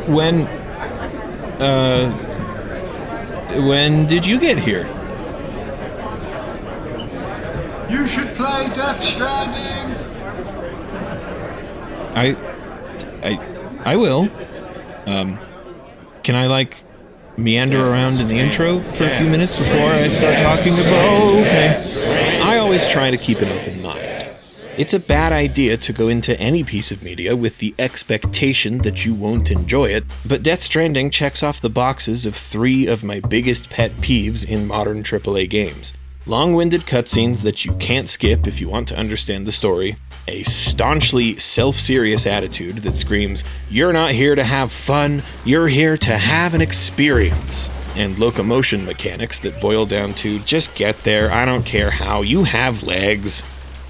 When did you get here? You should play Death Stranding! I will. Can I, like, meander around in the intro for a few minutes before I start talking about... Oh, okay. I always try to keep an open mind. It's a bad idea to go into any piece of media with the expectation that you won't enjoy it, but Death Stranding checks off the boxes of 3 of my biggest pet peeves in modern AAA games. Long-winded cutscenes that you can't skip if you want to understand the story, a staunchly self-serious attitude that screams, "You're not here to have fun, you're here to have an experience," and locomotion mechanics that boil down to, just get there, I don't care how, you have legs.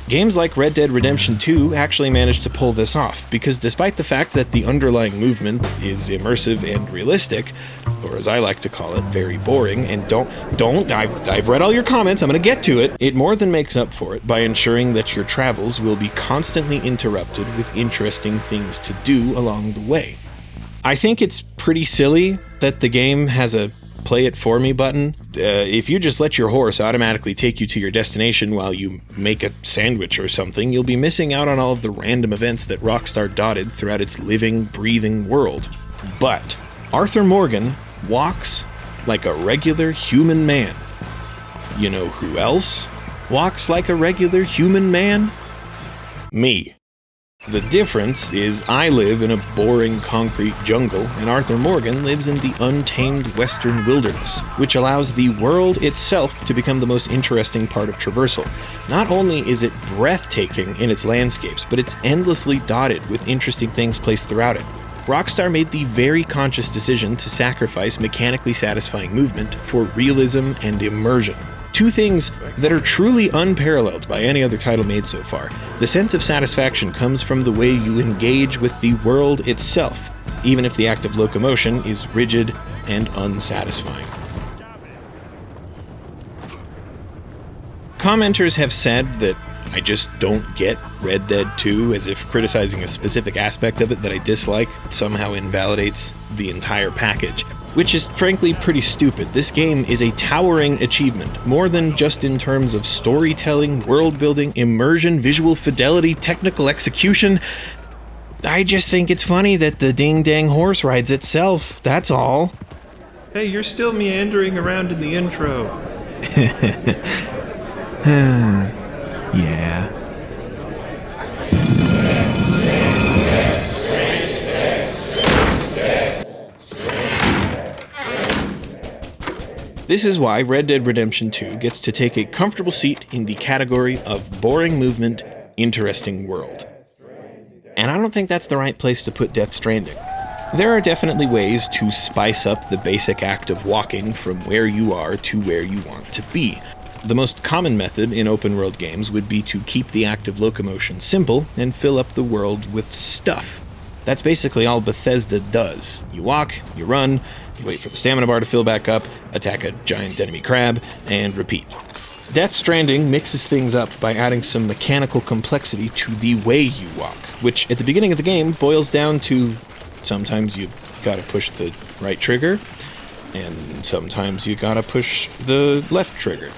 Games like Red Dead Redemption 2 actually managed to pull this off, because despite the fact that the underlying movement is immersive and realistic, or as I like to call it, very boring, and I've read all your comments, I'm gonna get to it, it more than makes up for it by ensuring that your travels will be constantly interrupted with interesting things to do along the way. I think it's pretty silly that the game has a play it for me button. If you just let your horse automatically take you to your destination while you make a sandwich or something, you'll be missing out on all of the random events that Rockstar dotted throughout its living, breathing world. But Arthur Morgan walks like a regular human man. You know who else walks like a regular human man? Me. The difference is I live in a boring concrete jungle, and Arthur Morgan lives in the untamed western wilderness, which allows the world itself to become the most interesting part of traversal. Not only is it breathtaking in its landscapes, but it's endlessly dotted with interesting things placed throughout it. Rockstar made the very conscious decision to sacrifice mechanically satisfying movement for realism and immersion. 2 things that are truly unparalleled by any other title made so far. The sense of satisfaction comes from the way you engage with the world itself, even if the act of locomotion is rigid and unsatisfying. Commenters have said that I just don't get Red Dead 2, as if criticizing a specific aspect of it that I dislike somehow invalidates the entire package. Which is frankly pretty stupid. This game is a towering achievement, more than just in terms of storytelling, world building, immersion, visual fidelity, technical execution. I just think it's funny that the ding-dang horse rides itself, that's all. Hey, you're still meandering around in the intro. Yeah. This is why Red Dead Redemption 2 gets to take a comfortable seat in the category of boring movement, interesting world. And I don't think that's the right place to put Death Stranding. There are definitely ways to spice up the basic act of walking from where you are to where you want to be. The most common method in open world games would be to keep the act of locomotion simple and fill up the world with stuff. That's basically all Bethesda does. You walk, you run, you wait for the stamina bar to fill back up, attack a giant enemy crab, and repeat. Death Stranding mixes things up by adding some mechanical complexity to the way you walk, which at the beginning of the game boils down to sometimes you gotta push the right trigger, and sometimes you gotta push the left trigger.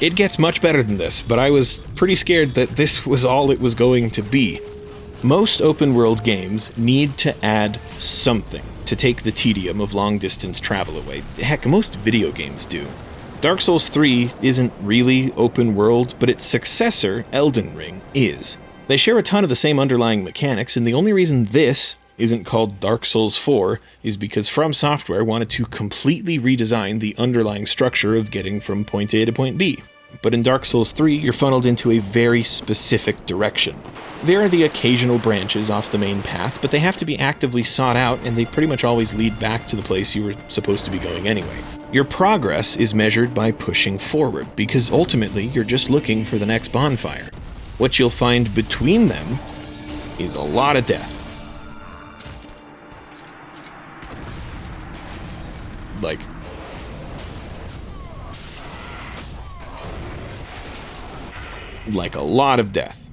It gets much better than this, but I was pretty scared that this was all it was going to be. Most open-world games need to add something to take the tedium of long-distance travel away. Heck, most video games do. Dark Souls 3 isn't really open-world, but its successor, Elden Ring, is. They share a ton of the same underlying mechanics, and the only reason this isn't called Dark Souls 4 is because From Software wanted to completely redesign the underlying structure of getting from point A to point B. But in Dark Souls 3, you're funneled into a very specific direction. There are the occasional branches off the main path, but they have to be actively sought out, and they pretty much always lead back to the place you were supposed to be going anyway. Your progress is measured by pushing forward, because ultimately you're just looking for the next bonfire. What you'll find between them is a lot of death. Like a lot of death.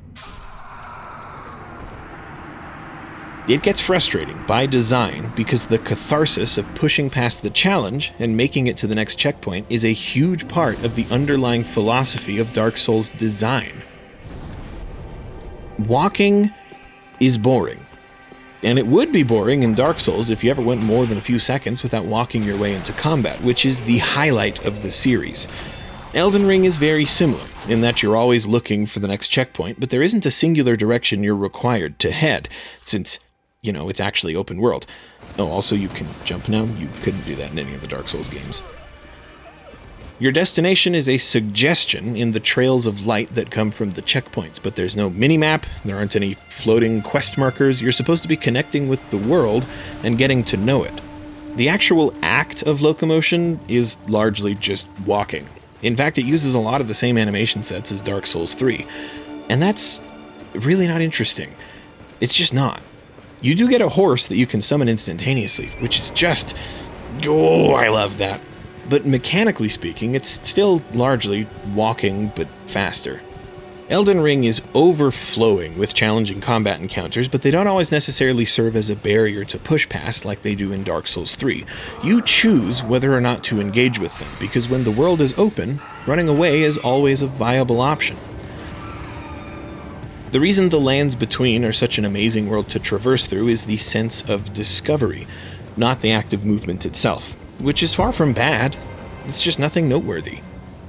It gets frustrating by design because the catharsis of pushing past the challenge and making it to the next checkpoint is a huge part of the underlying philosophy of Dark Souls design. Walking is boring. And it would be boring in Dark Souls if you ever went more than a few seconds without walking your way into combat, which is the highlight of the series. Elden Ring is very similar, in that you're always looking for the next checkpoint, but there isn't a singular direction you're required to head, since, it's actually open world. Oh, also you can jump now. You couldn't do that in any of the Dark Souls games. Your destination is a suggestion in the trails of light that come from the checkpoints, but there's no minimap, there aren't any floating quest markers. You're supposed to be connecting with the world and getting to know it. The actual act of locomotion is largely just walking. In fact, it uses a lot of the same animation sets as Dark Souls 3, and that's really not interesting. It's just not. You do get a horse that you can summon instantaneously, which is just... oh, I love that. But mechanically speaking, it's still largely walking, but faster. Elden Ring is overflowing with challenging combat encounters, but they don't always necessarily serve as a barrier to push past like they do in Dark Souls 3. You choose whether or not to engage with them, because when the world is open, running away is always a viable option. The reason the lands between are such an amazing world to traverse through is the sense of discovery, not the act of movement itself. Which is far from bad, it's just nothing noteworthy.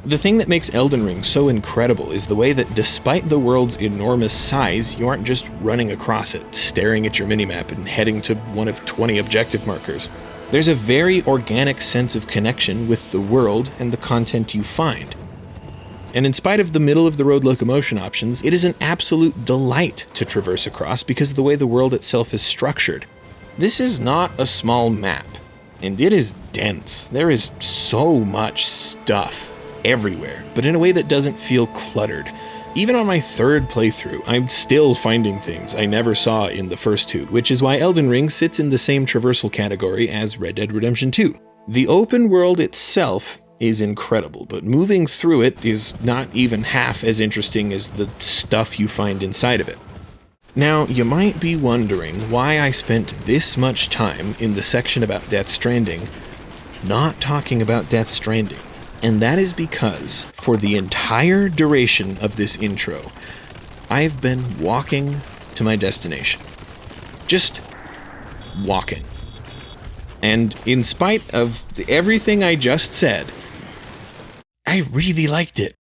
The thing that makes Elden Ring so incredible is the way that despite the world's enormous size, you aren't just running across it, staring at your minimap and heading to one of 20 objective markers. There's a very organic sense of connection with the world and the content you find. And in spite of the middle-of-the-road locomotion options, it is an absolute delight to traverse across because of the way the world itself is structured. This is not a small map. And it is dense. There is so much stuff everywhere, but in a way that doesn't feel cluttered. Even on my third playthrough, I'm still finding things I never saw in the first two, which is why Elden Ring sits in the same traversal category as Red Dead Redemption 2. The open world itself is incredible, but moving through it is not even half as interesting as the stuff you find inside of it. Now, you might be wondering why I spent this much time in the section about Death Stranding not talking about Death Stranding. And that is because, for the entire duration of this intro, I've been walking to my destination. Just walking. And in spite of everything I just said, I really liked it.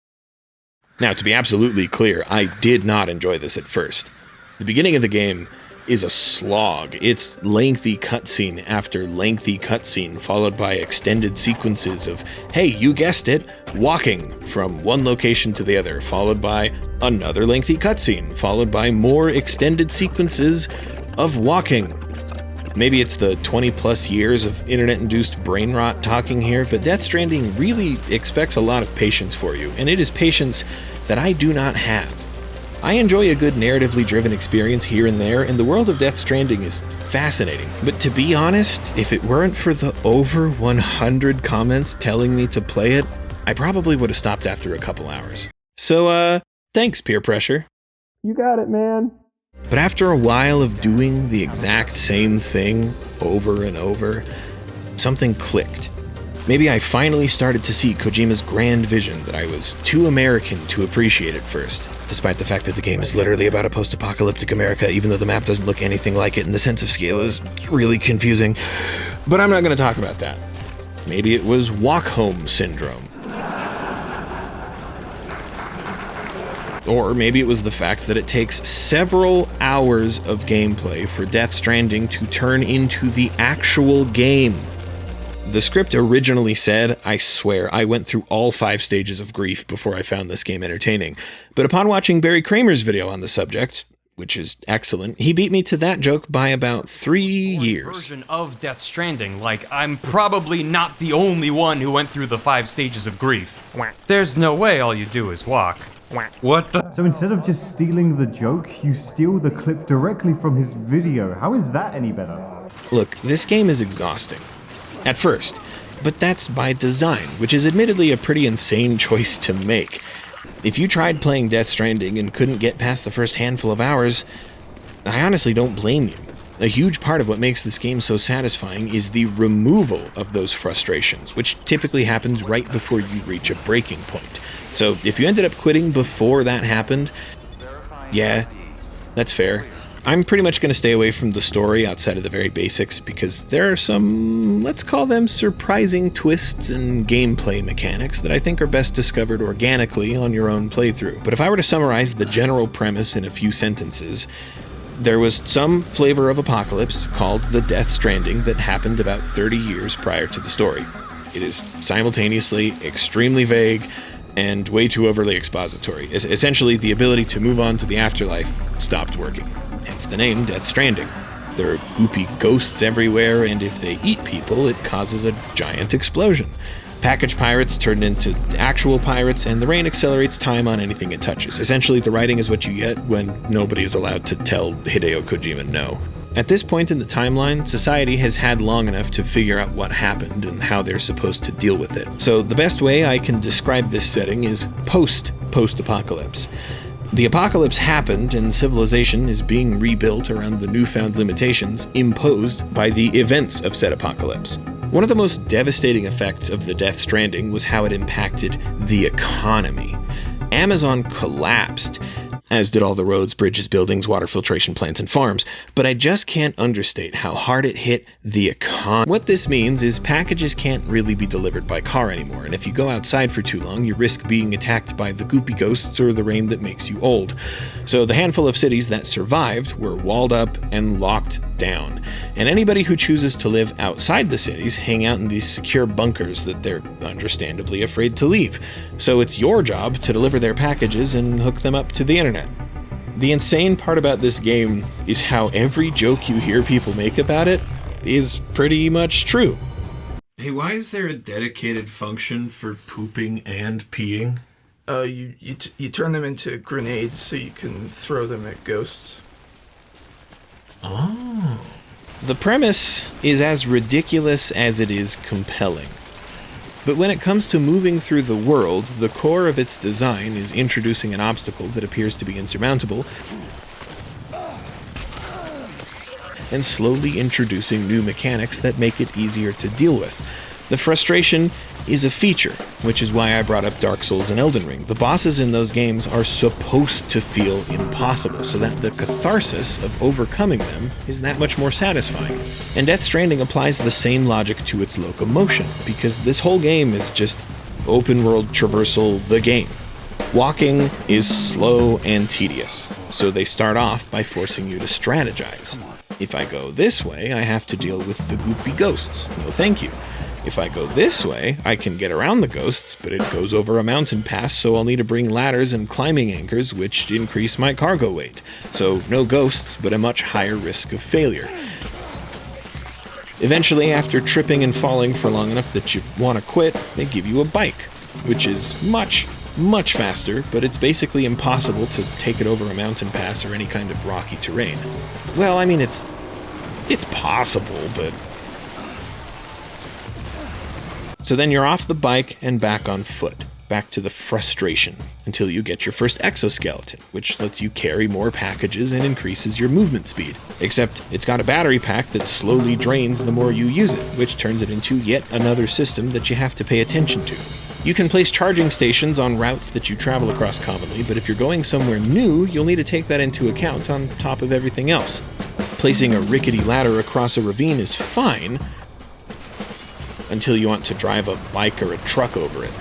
Now, to be absolutely clear, I did not enjoy this at first. The beginning of the game is a slog. It's lengthy cutscene after lengthy cutscene, followed by extended sequences of, hey, you guessed it, walking from one location to the other, followed by another lengthy cutscene, followed by more extended sequences of walking. Maybe it's the 20 plus years of internet-induced brain rot talking here, but Death Stranding really expects a lot of patience for you, and it is patience that I do not have. I enjoy a good narratively driven experience here and there, and the world of Death Stranding is fascinating. But to be honest, if it weren't for the over 100 comments telling me to play it, I probably would have stopped after a couple hours. So, thanks, peer pressure. You got it, man. But after a while of doing the exact same thing over and over, something clicked. Maybe I finally started to see Kojima's grand vision that I was too American to appreciate at first, despite the fact that the game is literally about a post-apocalyptic America, even though the map doesn't look anything like it and the sense of scale is really confusing. But I'm not going to talk about that. Maybe it was walk home syndrome. Or maybe it was the fact that it takes several hours of gameplay for Death Stranding to turn into the actual game. The script originally said, I swear, I went through all 5 stages of grief before I found this game entertaining. But upon watching Barry Kramer's video on the subject, which is excellent, he beat me to that joke by about 3 years. Version of Death Stranding, like I'm probably not the only one who went through the 5 stages of grief. There's no way all you do is walk. What the? So instead of just stealing the joke, you steal the clip directly from his video. How is that any better? Look, this game is exhausting. At first. But that's by design, which is admittedly a pretty insane choice to make. If you tried playing Death Stranding and couldn't get past the first handful of hours, I honestly don't blame you. A huge part of what makes this game so satisfying is the removal of those frustrations, which typically happens right before you reach a breaking point. So if you ended up quitting before that happened, yeah, that's fair. I'm pretty much going to stay away from the story outside of the very basics because there are some, let's call them surprising twists and gameplay mechanics that I think are best discovered organically on your own playthrough. But if I were to summarize the general premise in a few sentences, there was some flavor of apocalypse called the Death Stranding that happened about 30 years prior to the story. It is simultaneously extremely vague and way too overly expository. Essentially, the ability to move on to the afterlife stopped working. Hence the name Death Stranding. There are goopy ghosts everywhere, and if they eat people, it causes a giant explosion. Package pirates turn into actual pirates, and the rain accelerates time on anything it touches. Essentially, the writing is what you get when nobody is allowed to tell Hideo Kojima no. At this point in the timeline, society has had long enough to figure out what happened and how they're supposed to deal with it. So the best way I can describe this setting is post-apocalypse. The apocalypse happened, and civilization is being rebuilt around the newfound limitations imposed by the events of said apocalypse. One of the most devastating effects of the Death Stranding was how it impacted the economy. Amazon collapsed, as did all the roads, bridges, buildings, water filtration plants, and farms, but I just can't understate how hard it hit the economy. What this means is packages can't really be delivered by car anymore, and if you go outside for too long, you risk being attacked by the goopy ghosts or the rain that makes you old. So the handful of cities that survived were walled up and locked down, and anybody who chooses to live outside the cities hang out in these secure bunkers that they're understandably afraid to leave. So it's your job to deliver their packages and hook them up to the internet. The insane part about this game is how every joke you hear people make about it is pretty much true. Hey, why is there a dedicated function for pooping and peeing? You turn them into grenades so you can throw them at ghosts. Oh. The premise is as ridiculous as it is compelling. But when it comes to moving through the world, the core of its design is introducing an obstacle that appears to be insurmountable, and slowly introducing new mechanics that make it easier to deal with. The frustration is a feature, which is why I brought up Dark Souls and Elden Ring. The bosses in those games are supposed to feel impossible, so that the catharsis of overcoming them is that much more satisfying. And Death Stranding applies the same logic to its locomotion, because this whole game is just open world traversal the game. Walking is slow and tedious, so they start off by forcing you to strategize. If I go this way, I have to deal with the goopy ghosts. No thank you. If I go this way, I can get around the ghosts, but it goes over a mountain pass, so I'll need to bring ladders and climbing anchors, which increase my cargo weight. So no ghosts, but a much higher risk of failure. Eventually, after tripping and falling for long enough that you want to quit, they give you a bike, which is much faster, but it's basically impossible to take it over a mountain pass or any kind of rocky terrain. Well, I mean, it's possible, but... So then you're off the bike and back on foot, back to the frustration, until you get your first exoskeleton, which lets you carry more packages and increases your movement speed. Except it's got a battery pack that slowly drains the more you use it, which turns it into yet another system that you have to pay attention to. You can place charging stations on routes that you travel across commonly, but if you're going somewhere new, you'll need to take that into account on top of everything else. Placing a rickety ladder across a ravine is fine, until you want to drive a bike or a truck over it.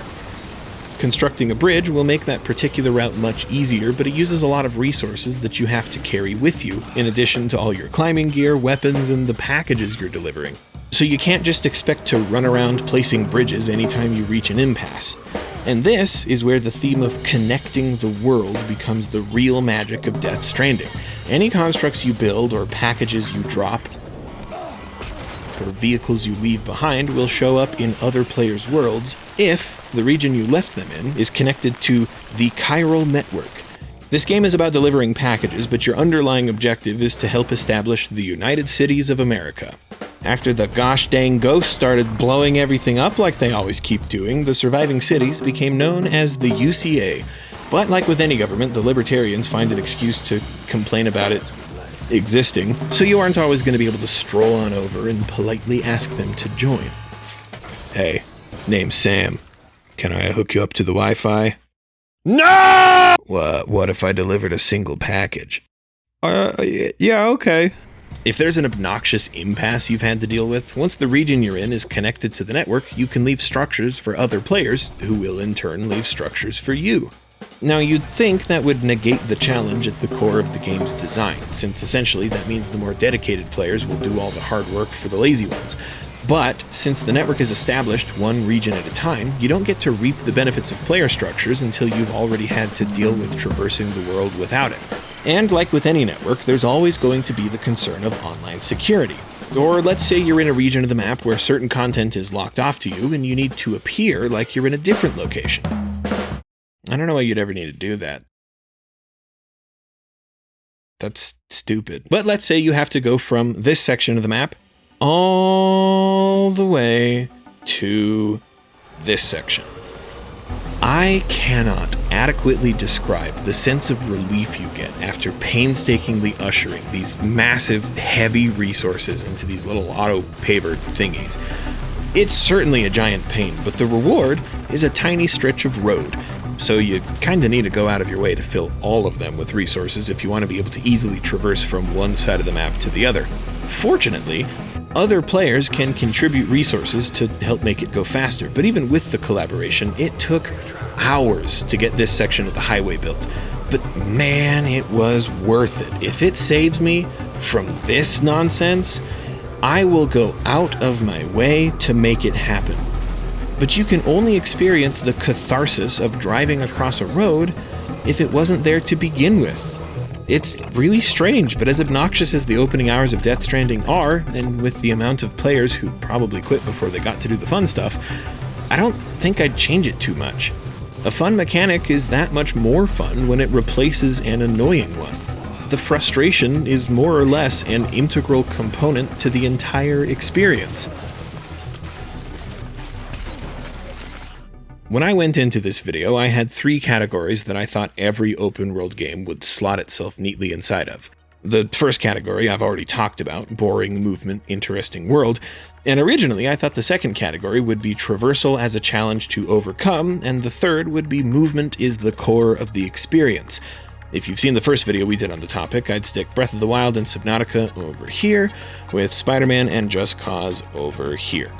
Constructing a bridge will make that particular route much easier, but it uses a lot of resources that you have to carry with you, in addition to all your climbing gear, weapons, and the packages you're delivering. So you can't just expect to run around placing bridges anytime you reach an impasse. And this is where the theme of connecting the world becomes the real magic of Death Stranding. Any constructs you build or packages you drop or vehicles you leave behind will show up in other players' worlds if the region you left them in is connected to the chiral network. This game is about delivering packages, but your underlying objective is to help establish the United Cities of America. After the gosh dang ghosts started blowing everything up like they always keep doing, the surviving cities became known as the UCA. But like with any government, the libertarians find an excuse to complain about it existing, so you aren't always going to be able to stroll on over and politely ask them to join. Hey, name's Sam. Can I hook you up to the Wi-Fi? No! What if I delivered a single package? Yeah, okay. If there's an obnoxious impasse you've had to deal with, once the region you're in is connected to the network, you can leave structures for other players, who will in turn leave structures for you. Now, you'd think that would negate the challenge at the core of the game's design, since essentially that means the more dedicated players will do all the hard work for the lazy ones. But, since the network is established one region at a time, you don't get to reap the benefits of player structures until you've already had to deal with traversing the world without it. And like with any network, there's always going to be the concern of online security. Or let's say you're in a region of the map where certain content is locked off to you and you need to appear like you're in a different location. I don't know why you'd ever need to do that. That's stupid. But let's say you have to go from this section of the map all the way to this section. I cannot adequately describe the sense of relief you get after painstakingly ushering these massive, heavy resources into these little auto-paver thingies. It's certainly a giant pain, but the reward is a tiny stretch of road, so you kinda need to go out of your way to fill all of them with resources if you want to be able to easily traverse from one side of the map to the other. Fortunately, other players can contribute resources to help make it go faster, but even with the collaboration, it took hours to get this section of the highway built. But man, it was worth it. If it saves me from this nonsense, I will go out of my way to make it happen. But you can only experience the catharsis of driving across a road if it wasn't there to begin with. It's really strange, but as obnoxious as the opening hours of Death Stranding are, and with the amount of players who probably quit before they got to do the fun stuff, I don't think I'd change it too much. A fun mechanic is that much more fun when it replaces an annoying one. The frustration is more or less an integral component to the entire experience. When I went into this video, I had 3 categories that I thought every open-world game would slot itself neatly inside of. The first category I've already talked about, boring movement, interesting world, and originally I thought the second category would be traversal as a challenge to overcome, and the third would be movement is the core of the experience. If you've seen the first video we did on the topic, I'd stick Breath of the Wild and Subnautica over here, with Spider-Man and Just Cause over here.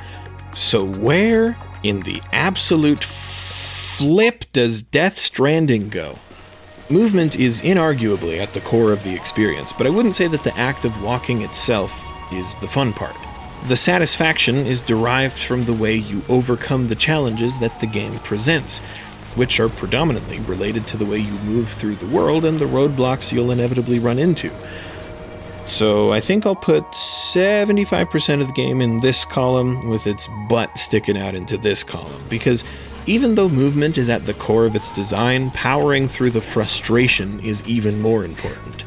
So where in the absolute flip does Death Stranding go? Movement is inarguably at the core of the experience, but I wouldn't say that the act of walking itself is the fun part. The satisfaction is derived from the way you overcome the challenges that the game presents, which are predominantly related to the way you move through the world and the roadblocks you'll inevitably run into. So I think I'll put 75% of the game in this column with its butt sticking out into this column, because even though movement is at the core of its design, powering through the frustration is even more important.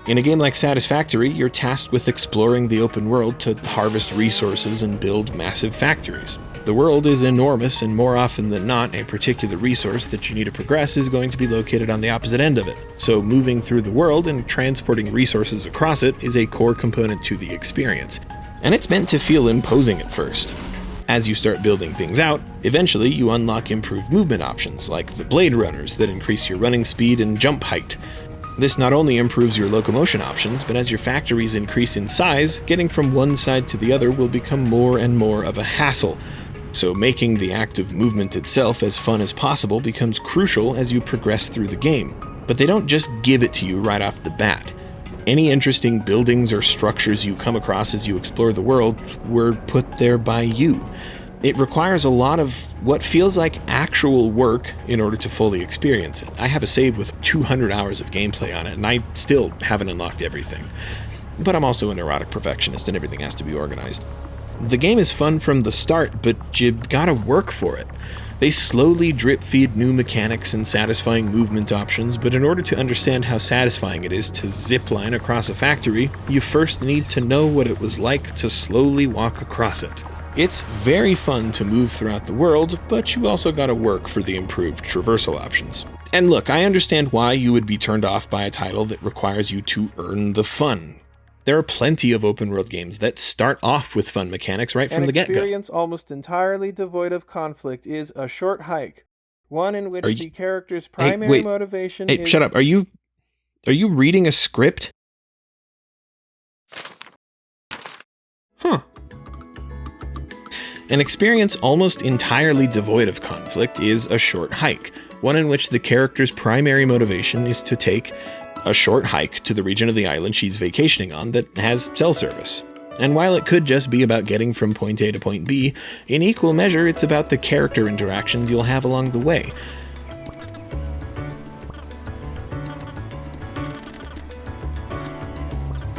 In a game like Satisfactory, you're tasked with exploring the open world to harvest resources and build massive factories. The world is enormous, and more often than not, a particular resource that you need to progress is going to be located on the opposite end of it. So moving through the world and transporting resources across it is a core component to the experience. And it's meant to feel imposing at first. As you start building things out, eventually you unlock improved movement options, like the Blade Runners that increase your running speed and jump height. This not only improves your locomotion options, but as your factories increase in size, getting from one side to the other will become more and more of a hassle. So making the act of movement itself as fun as possible becomes crucial as you progress through the game. But they don't just give it to you right off the bat. Any interesting buildings or structures you come across as you explore the world were put there by you. It requires a lot of what feels like actual work in order to fully experience it. I have a save with 200 hours of gameplay on it, and I still haven't unlocked everything. But I'm also a neurotic perfectionist, and everything has to be organized. The game is fun from the start, but you gotta work for it. They slowly drip-feed new mechanics and satisfying movement options, but in order to understand how satisfying it is to zipline across a factory, you first need to know what it was like to slowly walk across it. It's very fun to move throughout the world, but you also gotta work for the improved traversal options. And look, I understand why you would be turned off by a title that requires you to earn the fun. There are plenty of open-world games that start off with fun mechanics right from the get-go. An experience almost entirely devoid of conflict is a short hike, one in which the character's primary motivation is... Hey, shut up. Are you reading a script? Huh. An experience almost entirely devoid of conflict is a short hike, one in which the character's primary motivation is to take a short hike to the region of the island she's vacationing on that has cell service. And while it could just be about getting from point A to point B, in equal measure it's about the character interactions you'll have along the way.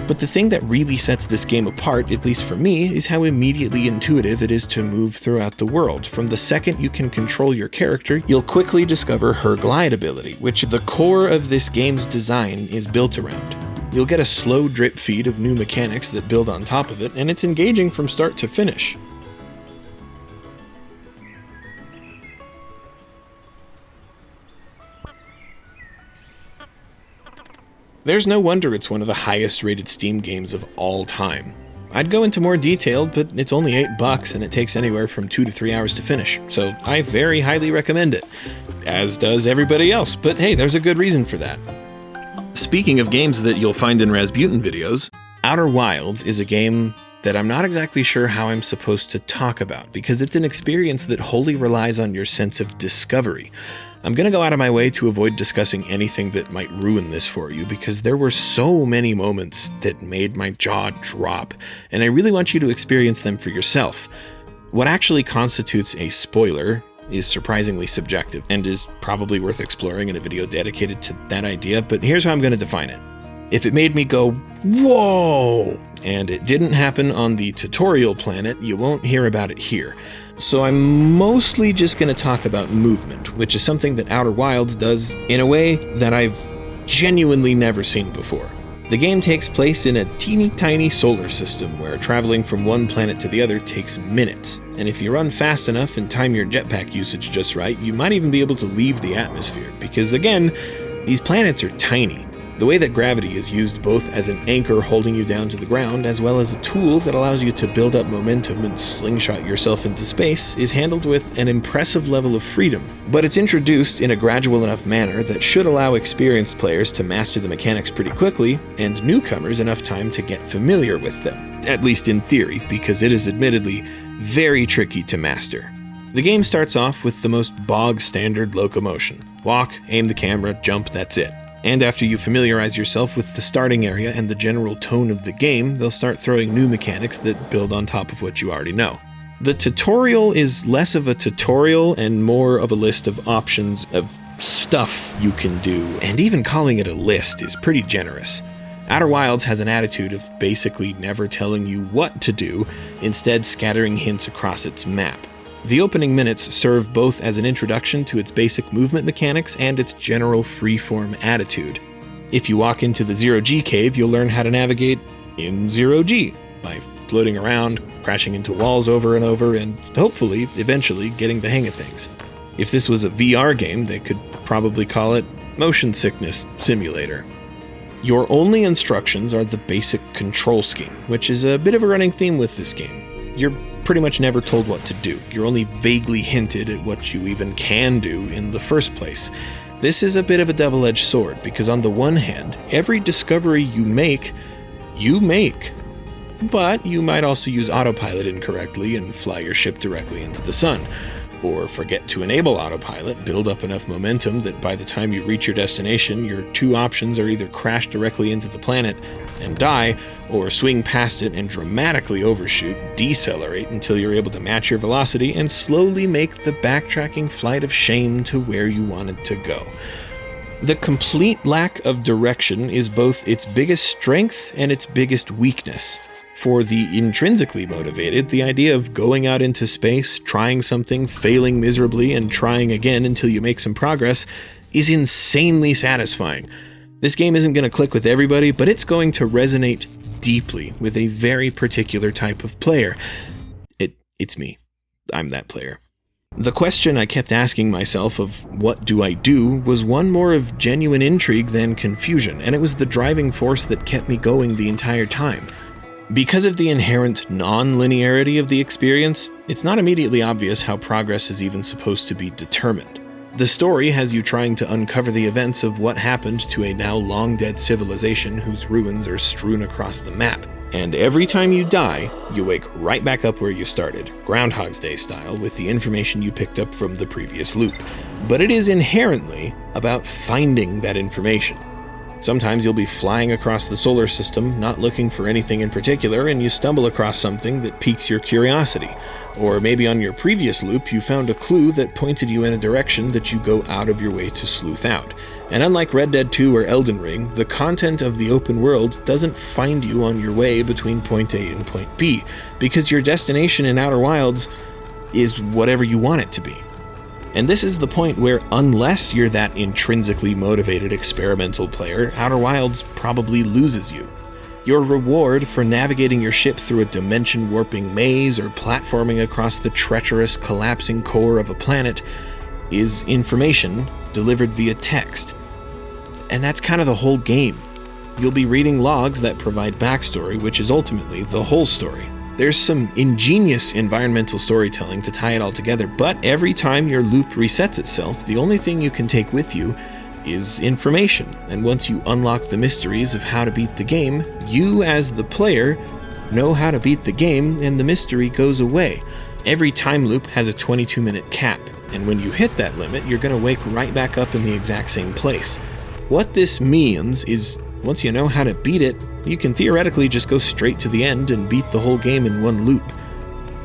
But the thing that really sets this game apart, at least for me, is how immediately intuitive it is to move throughout the world. From the second you can control your character, you'll quickly discover her glide ability, which the core of this game's design is built around. You'll get a slow drip feed of new mechanics that build on top of it, and it's engaging from start to finish. There's no wonder it's one of the highest rated Steam games of all time. I'd go into more detail, but it's only $8 and it takes anywhere from 2 to 3 hours to finish, so I very highly recommend it. As does everybody else, but hey, there's a good reason for that. Speaking of games that you'll find in Rasputin videos, Outer Wilds is a game that I'm not exactly sure how I'm supposed to talk about, because it's an experience that wholly relies on your sense of discovery. I'm going to go out of my way to avoid discussing anything that might ruin this for you, because there were so many moments that made my jaw drop, and I really want you to experience them for yourself. What actually constitutes a spoiler is surprisingly subjective, and is probably worth exploring in a video dedicated to that idea, but here's how I'm going to define it. If it made me go, whoa, and it didn't happen on the tutorial planet, you won't hear about it here. So I'm mostly just going to talk about movement, which is something that Outer Wilds does in a way that I've genuinely never seen before. The game takes place in a teeny tiny solar system where traveling from one planet to the other takes minutes, and if you run fast enough and time your jetpack usage just right, you might even be able to leave the atmosphere, because again, these planets are tiny. The way that gravity is used both as an anchor holding you down to the ground, as well as a tool that allows you to build up momentum and slingshot yourself into space, is handled with an impressive level of freedom. But it's introduced in a gradual enough manner that should allow experienced players to master the mechanics pretty quickly, and newcomers enough time to get familiar with them. At least in theory, because it is admittedly very tricky to master. The game starts off with the most bog-standard locomotion. Walk, aim the camera, jump, that's it. And after you familiarize yourself with the starting area and the general tone of the game, they'll start throwing new mechanics that build on top of what you already know. The tutorial is less of a tutorial and more of a list of options of stuff you can do, and even calling it a list is pretty generous. Outer Wilds has an attitude of basically never telling you what to do, instead scattering hints across its map. The opening minutes serve both as an introduction to its basic movement mechanics and its general freeform attitude. If you walk into the Zero-G cave, you'll learn how to navigate in Zero-G by floating around, crashing into walls over and over, and hopefully, eventually, getting the hang of things. If this was a VR game, they could probably call it Motion Sickness Simulator. Your only instructions are the basic control scheme, which is a bit of a running theme with this game. You're pretty much never told what to do. You're only vaguely hinted at what you even can do in the first place. This is a bit of a double-edged sword, because on the one hand, every discovery you make. But you might also use autopilot incorrectly and fly your ship directly into the sun. Or forget to enable autopilot, build up enough momentum that by the time you reach your destination, your two options are either crash directly into the planet and die, or swing past it and dramatically overshoot, decelerate until you're able to match your velocity and slowly make the backtracking flight of shame to where you wanted to go. The complete lack of direction is both its biggest strength and its biggest weakness. For the intrinsically motivated, the idea of going out into space, trying something, failing miserably, and trying again until you make some progress is insanely satisfying. This game isn't going to click with everybody, but it's going to resonate deeply with a very particular type of player. It's me. I'm that player. The question I kept asking myself of what do I do was one more of genuine intrigue than confusion, and it was the driving force that kept me going the entire time. Because of the inherent non-linearity of the experience, it's not immediately obvious how progress is even supposed to be determined. The story has you trying to uncover the events of what happened to a now long-dead civilization whose ruins are strewn across the map. And every time you die, you wake right back up where you started, Groundhog's Day style, with the information you picked up from the previous loop. But it is inherently about finding that information. Sometimes you'll be flying across the solar system, not looking for anything in particular, and you stumble across something that piques your curiosity. Or maybe on your previous loop, you found a clue that pointed you in a direction that you go out of your way to sleuth out. And unlike Red Dead 2 or Elden Ring, the content of the open world doesn't find you on your way between point A and point B, because your destination in Outer Wilds is whatever you want it to be. And this is the point where, unless you're that intrinsically motivated experimental player, Outer Wilds probably loses you. Your reward for navigating your ship through a dimension-warping maze or platforming across the treacherous, collapsing core of a planet is information delivered via text. And that's kind of the whole game. You'll be reading logs that provide backstory, which is ultimately the whole story. There's some ingenious environmental storytelling to tie it all together, but every time your loop resets itself, the only thing you can take with you is information. And once you unlock the mysteries of how to beat the game, you as the player know how to beat the game, and the mystery goes away. Every time loop has a 22-minute cap, and when you hit that limit, you're going to wake right back up in the exact same place. What this means is, once you know how to beat it, you can theoretically just go straight to the end and beat the whole game in one loop.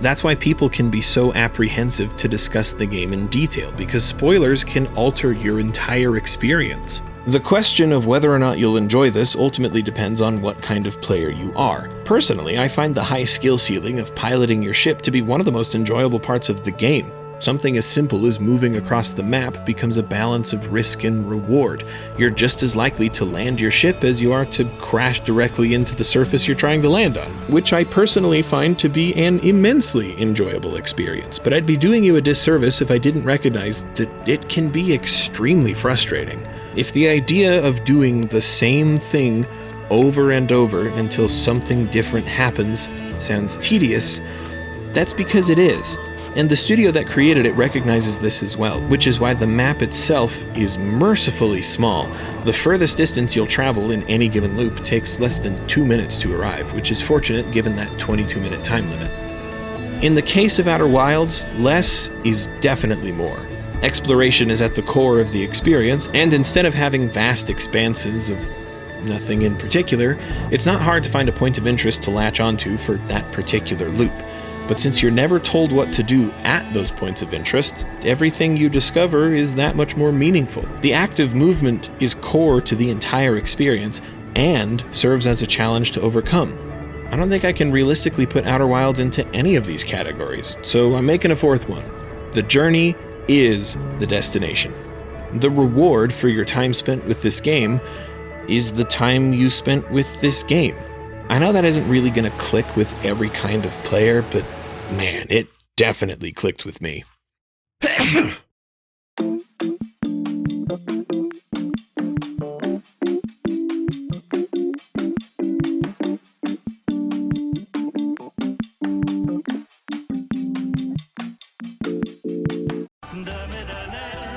That's why people can be so apprehensive to discuss the game in detail, because spoilers can alter your entire experience. The question of whether or not you'll enjoy this ultimately depends on what kind of player you are. Personally, I find the high skill ceiling of piloting your ship to be one of the most enjoyable parts of the game. Something as simple as moving across the map becomes a balance of risk and reward. You're just as likely to land your ship as you are to crash directly into the surface you're trying to land on, which I personally find to be an immensely enjoyable experience. But I'd be doing you a disservice if I didn't recognize that it can be extremely frustrating. If the idea of doing the same thing over and over until something different happens sounds tedious, that's because it is. And the studio that created it recognizes this as well, which is why the map itself is mercifully small. The furthest distance you'll travel in any given loop takes less than 2 minutes to arrive, which is fortunate given that 22-minute time limit. In the case of Outer Wilds, less is definitely more. Exploration is at the core of the experience, and instead of having vast expanses of nothing in particular, it's not hard to find a point of interest to latch onto for that particular loop. But since you're never told what to do at those points of interest, everything you discover is that much more meaningful. The act of movement is core to the entire experience and serves as a challenge to overcome. I don't think I can realistically put Outer Wilds into any of these categories, so I'm making a fourth one. The journey is the destination. The reward for your time spent with this game is the time you spent with this game. I know that isn't really going to click with every kind of player, but man, it definitely clicked with me.